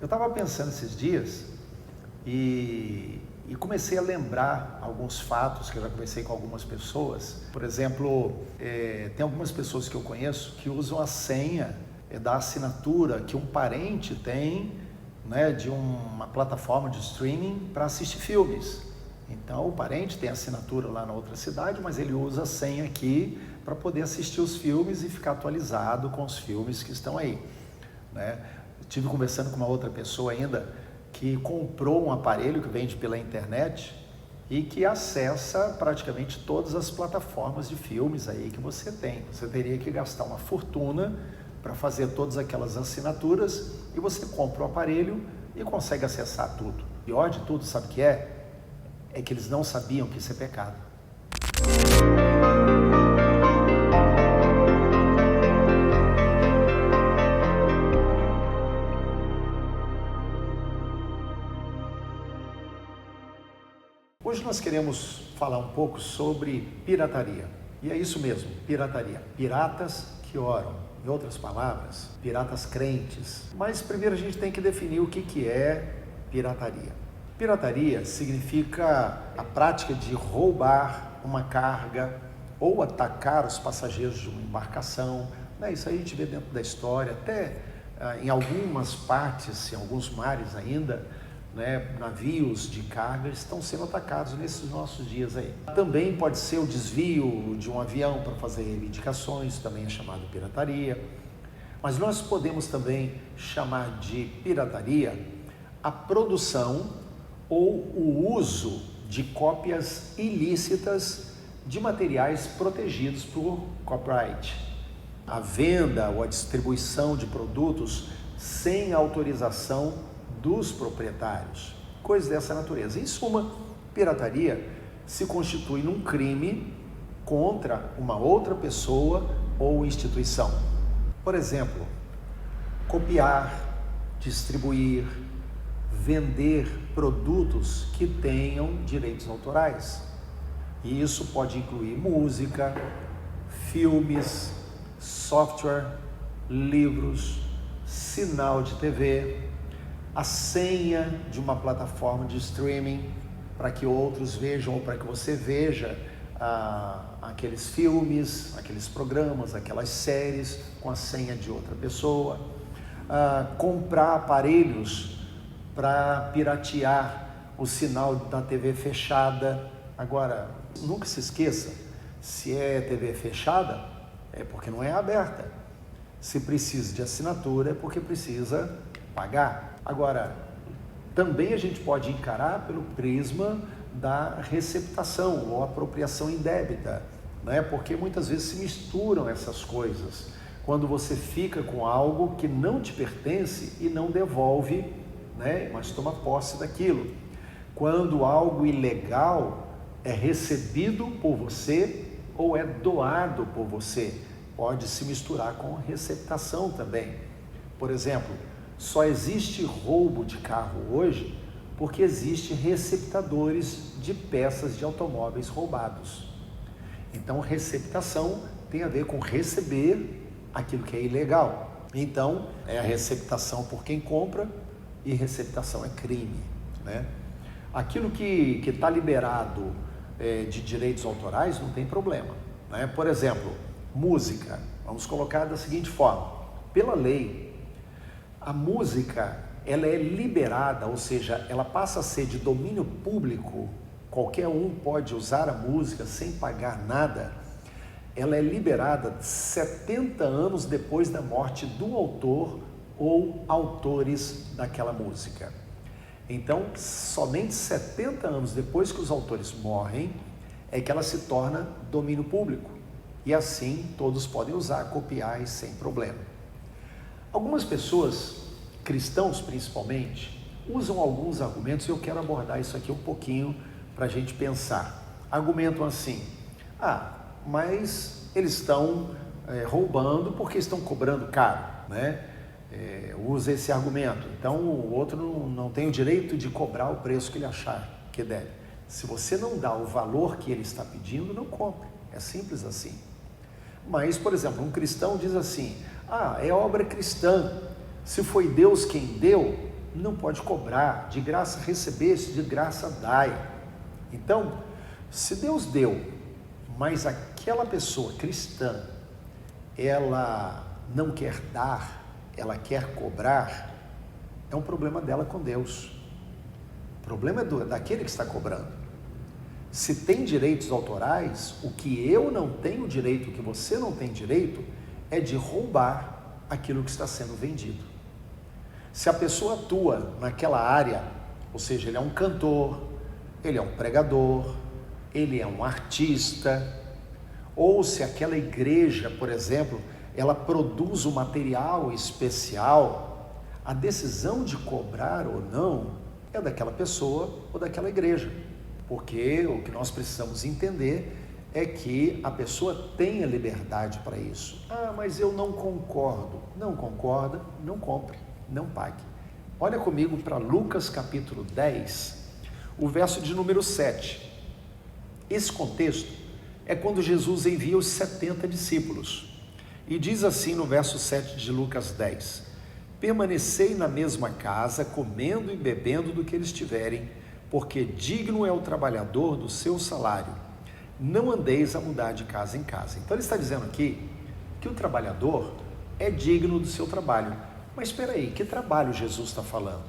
Eu estava pensando esses dias e comecei a lembrar alguns fatos que eu já conversei com algumas pessoas. Por exemplo, tem algumas pessoas que eu conheço que usam a senha da assinatura que um parente tem, né, de uma plataforma de streaming para assistir filmes. Então o parente tem assinatura lá na outra cidade, mas ele usa a senha aqui para poder assistir os filmes e ficar atualizado com os filmes que estão aí, né? Estive conversando com uma outra pessoa ainda que comprou um aparelho que vende pela internet e que acessa praticamente todas as plataformas de filmes aí que você tem. Você teria que gastar uma fortuna para fazer todas aquelas assinaturas e você compra o aparelho e consegue acessar tudo. E pior de tudo, sabe o que é? É que eles não sabiam que isso é pecado. Hoje nós queremos falar um pouco sobre pirataria. E é isso mesmo, pirataria. Piratas que oram. Em outras palavras, piratas crentes. Mas primeiro a gente tem que definir o que é pirataria. Pirataria significa a prática de roubar uma carga ou atacar os passageiros de uma embarcação. Isso aí a gente vê dentro da história, até em algumas partes, em alguns mares ainda, né, navios de carga estão sendo atacados nesses nossos dias aí. Também pode ser o desvio de um avião para fazer reivindicações, também é chamado pirataria. Mas nós podemos também chamar de pirataria a produção ou o uso de cópias ilícitas de materiais protegidos por copyright. A venda ou a distribuição de produtos sem autorização dos proprietários, coisas dessa natureza. Em suma, pirataria se constitui num crime contra uma outra pessoa ou instituição. Por exemplo, copiar, distribuir, vender produtos que tenham direitos autorais. E isso pode incluir música, filmes, software, livros, sinal de TV, a senha de uma plataforma de streaming para que outros vejam ou para que você veja aqueles filmes, aqueles programas, aquelas séries com a senha de outra pessoa, comprar aparelhos para piratear o sinal da TV fechada. Agora, nunca se esqueça, se é TV fechada, é porque não é aberta. Se precisa de assinatura, é porque precisa pagar. Agora, também a gente pode encarar pelo prisma da receptação ou apropriação indébita, né? Porque muitas vezes se misturam essas coisas. Quando você fica com algo que não te pertence e não devolve, né? Mas toma posse daquilo. Quando algo ilegal é recebido por você ou é doado por você, pode se misturar com receptação também. Por exemplo, só existe roubo de carro hoje porque existem receptadores de peças de automóveis roubados. Então, receptação tem a ver com receber aquilo que é ilegal. Então, é a receptação por quem compra e receptação é crime, né? Aquilo que está liberado de direitos autorais não tem problema, né? Por exemplo, música. Vamos colocar da seguinte forma. Pela lei, a música, ela é liberada, ou seja, ela passa a ser de domínio público, qualquer um pode usar a música sem pagar nada. Ela é liberada 70 anos depois da morte do autor ou autores daquela música. Então, somente 70 anos depois que os autores morrem, é que ela se torna domínio público. E assim, todos podem usar, copiar e sem problema. Algumas pessoas, cristãos principalmente, usam alguns argumentos e eu quero abordar isso aqui um pouquinho para a gente pensar. Argumentam assim: mas eles estão roubando porque estão cobrando caro, né? Usa esse argumento. Então o outro não tem o direito de cobrar o preço que ele achar que deve. Se você não dá o valor que ele está pedindo, não compre. É simples assim. Mas, por exemplo, um cristão diz assim: é obra cristã. Se foi Deus quem deu, não pode cobrar. De graça recebeste, de graça dai. Então, se Deus deu, mas aquela pessoa cristã, ela não quer dar, ela quer cobrar, é um problema dela com Deus. O problema é daquele que está cobrando. Se tem direitos autorais, o que eu não tenho direito, o que você não tem direito, é de roubar aquilo que está sendo vendido. Se a pessoa atua naquela área, ou seja, ele é um cantor, ele é um pregador, ele é um artista, ou se aquela igreja, por exemplo, ela produz um material especial, a decisão de cobrar ou não é daquela pessoa ou daquela igreja, porque o que nós precisamos entender é que a pessoa tem a liberdade para isso. Ah, mas eu não concordo. Não concorda, não compre, não pague. Olha comigo para Lucas capítulo 10, o verso de número 7. Esse contexto é quando Jesus envia os 70 discípulos. E diz assim no verso 7 de Lucas 10: permanecei na mesma casa, comendo e bebendo do que eles tiverem, porque digno é o trabalhador do seu salário. Não andeis a mudar de casa em casa. Então ele está dizendo aqui que o trabalhador é digno do seu trabalho. Mas espera aí, que trabalho Jesus está falando?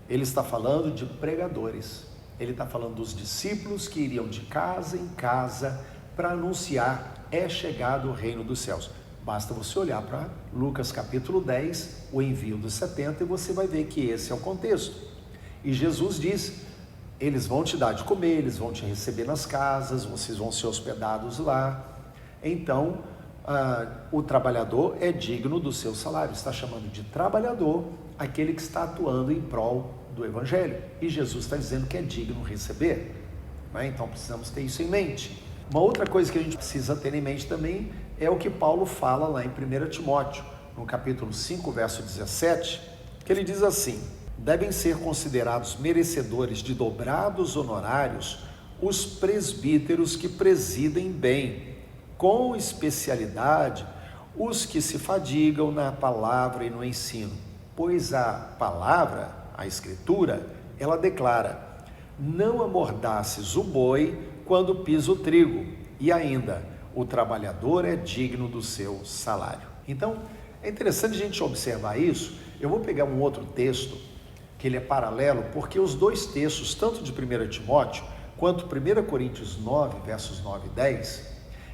Ele está falando de pregadores. Ele está falando dos discípulos que iriam de casa em casa para anunciar: é chegado o reino dos céus. Basta você olhar para Lucas capítulo 10, o envio dos 70, e você vai ver que esse é o contexto. E Jesus diz: eles vão te dar de comer, eles vão te receber nas casas, vocês vão ser hospedados lá. Então, o trabalhador é digno do seu salário. Está chamando de trabalhador aquele que está atuando em prol do Evangelho. E Jesus está dizendo que é digno receber. Então, precisamos ter isso em mente. Uma outra coisa que a gente precisa ter em mente também é o que Paulo fala lá em 1 Timóteo, no capítulo 5, verso 17, que ele diz assim: devem ser considerados merecedores de dobrados honorários os presbíteros que presidem bem, com especialidade os que se fadigam na palavra e no ensino. Pois a palavra, a Escritura, ela declara: não amordaces o boi quando pisa o trigo, e ainda, o trabalhador é digno do seu salário. Então, é interessante a gente observar isso. Eu vou pegar um outro texto, que ele é paralelo, porque os dois textos, tanto de 1 Timóteo, quanto 1 Coríntios 9, versos 9 e 10,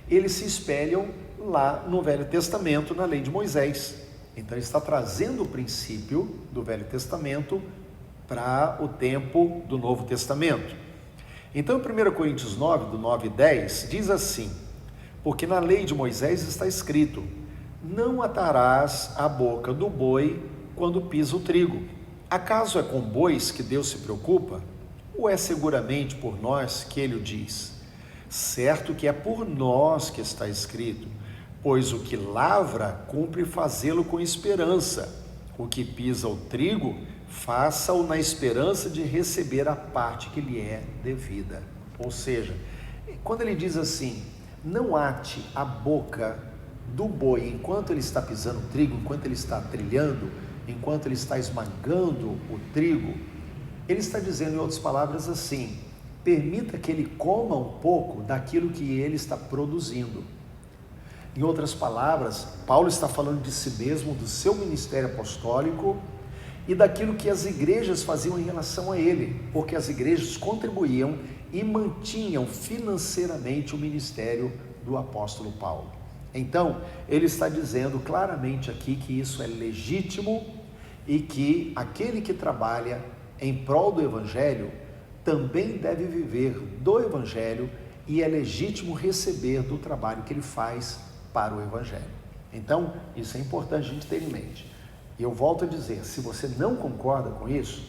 eles se espelham lá no Velho Testamento, na lei de Moisés. Então, ele está trazendo o princípio do Velho Testamento para o tempo do Novo Testamento. Então, em 1 Coríntios 9, do 9 e 10, diz assim: porque na lei de Moisés está escrito: não atarás a boca do boi quando pisa o trigo. Acaso é com bois que Deus se preocupa? Ou é seguramente por nós que ele o diz? Certo que é por nós que está escrito: pois o que lavra cumpre fazê-lo com esperança. O que pisa o trigo, faça-o na esperança de receber a parte que lhe é devida. Ou seja, quando ele diz assim: não ate a boca do boi enquanto ele está pisando o trigo, enquanto ele está trilhando, enquanto ele está esmagando o trigo, ele está dizendo, em outras palavras, assim: permita que ele coma um pouco daquilo que ele está produzindo. Em outras palavras, Paulo está falando de si mesmo, do seu ministério apostólico e daquilo que as igrejas faziam em relação a ele, porque as igrejas contribuíam e mantinham financeiramente o ministério do apóstolo Paulo. Então, ele está dizendo claramente aqui que isso é legítimo e que aquele que trabalha em prol do Evangelho também deve viver do Evangelho e é legítimo receber do trabalho que ele faz para o Evangelho. Então, isso é importante a gente ter em mente. E eu volto a dizer, se você não concorda com isso,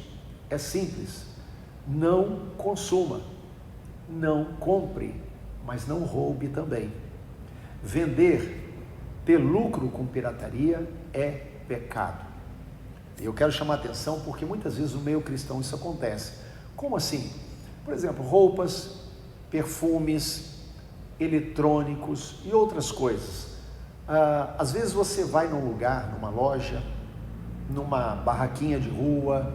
é simples: não consuma, não compre, mas não roube também. Vender, ter lucro com pirataria é pecado. Eu quero chamar a atenção porque muitas vezes no meio cristão isso acontece. Como assim? Por exemplo, roupas, perfumes, eletrônicos e outras coisas. Às vezes você vai num lugar, numa loja, numa barraquinha de rua,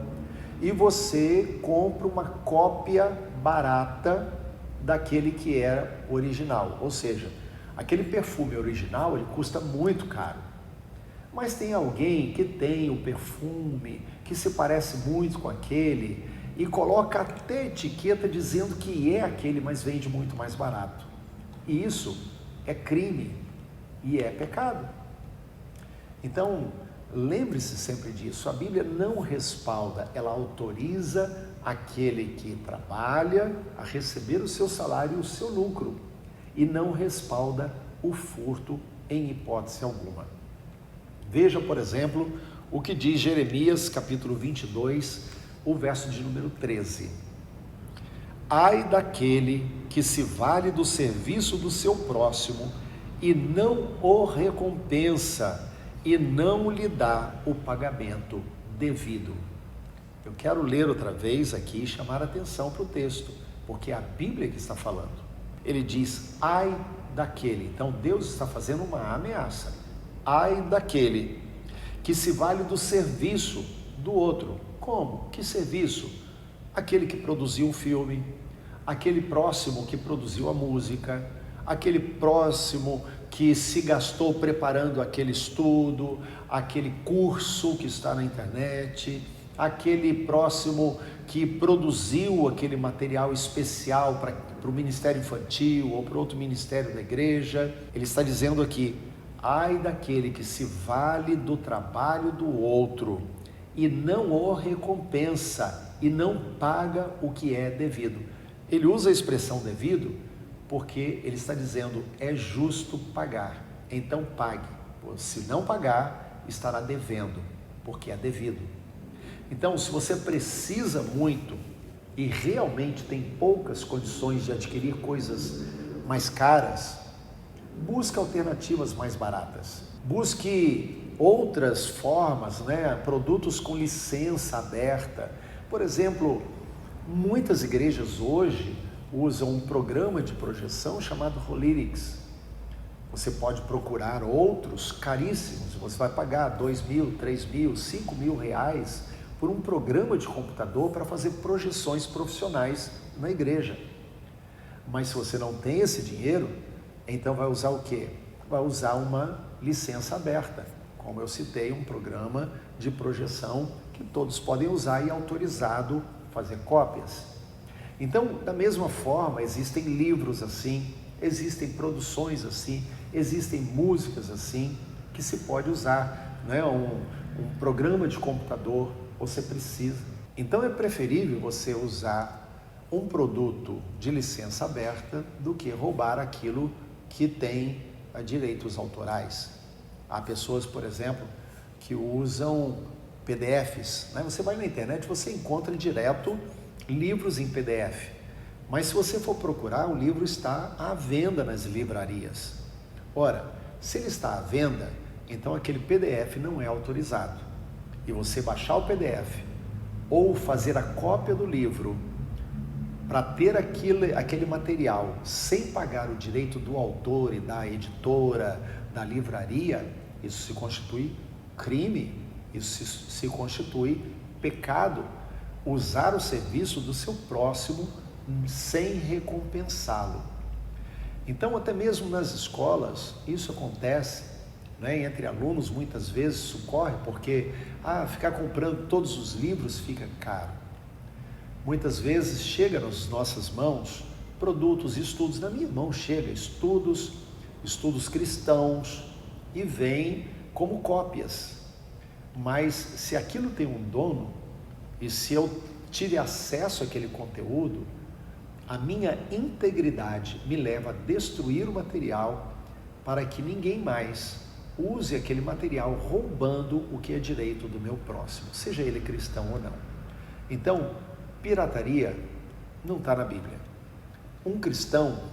e você compra uma cópia barata daquele que era original. Ou seja, aquele perfume original ele custa muito caro. Mas tem alguém que tem o perfume que se parece muito com aquele e coloca até etiqueta dizendo que é aquele, mas vende muito mais barato. E isso é crime e é pecado. Então, lembre-se sempre disso, a Bíblia não respalda, ela autoriza aquele que trabalha a receber o seu salário e o seu lucro, e não respalda o furto em hipótese alguma. Veja, por exemplo, o que diz Jeremias, capítulo 22, o verso de número 13. Ai daquele que se vale do serviço do seu próximo e não o recompensa, e não lhe dá o pagamento devido. Eu quero ler outra vez aqui e chamar a atenção para o texto, porque é a Bíblia que está falando. Ele diz, ai daquele. Então Deus está fazendo uma ameaça. Ai daquele que se vale do serviço do outro. Como? Que serviço? Aquele que produziu o filme, aquele próximo que produziu a música, aquele próximo que se gastou preparando aquele estudo, aquele curso que está na internet, aquele próximo que produziu aquele material especial para o ministério infantil ou para outro ministério da igreja. Ele está dizendo aqui, ai daquele que se vale do trabalho do outro e não o recompensa e não paga o que é devido. Ele usa a expressão devido porque ele está dizendo, é justo pagar, então pague. Se não pagar, estará devendo, porque é devido. Então, se você precisa muito e realmente tem poucas condições de adquirir coisas mais caras, busque alternativas mais baratas. Busque outras formas, produtos com licença aberta. Por exemplo, muitas igrejas hoje usam um programa de projeção chamado Hollytics. Você pode procurar outros caríssimos, você vai pagar 2.000, 3.000, 5.000 reais por um programa de computador para fazer projeções profissionais na igreja. Mas se você não tem esse dinheiro, então vai usar o quê? Vai usar uma licença aberta, como eu citei, um programa de projeção que todos podem usar e é autorizado fazer cópias. Então, da mesma forma, existem livros assim, existem produções assim, existem músicas assim, que se pode usar, um programa de computador, você precisa. Então, é preferível você usar um produto de licença aberta do que roubar aquilo que tem direitos autorais. Há pessoas, por exemplo, que usam PDFs, Você vai na internet, você encontra direto livros em PDF, mas se você for procurar, o livro está à venda nas livrarias. Ora, se ele está à venda, então aquele PDF não é autorizado. E você baixar o PDF ou fazer a cópia do livro para ter aquele material sem pagar o direito do autor e da editora, da livraria, isso se constitui crime, isso se constitui pecado. Usar o serviço do seu próximo sem recompensá-lo. Então, até mesmo nas escolas, isso acontece, entre alunos muitas vezes isso ocorre porque ficar comprando todos os livros fica caro. Muitas vezes chega nas nossas mãos produtos, estudos, na minha mão chega estudos cristãos e vem como cópias. Mas se aquilo tem um dono, e se eu tive acesso àquele conteúdo, a minha integridade me leva a destruir o material para que ninguém mais use aquele material roubando o que é direito do meu próximo, seja ele cristão ou não. Então, pirataria não está na Bíblia. Um cristão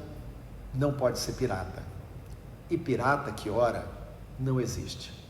não pode ser pirata. E pirata que ora não existe.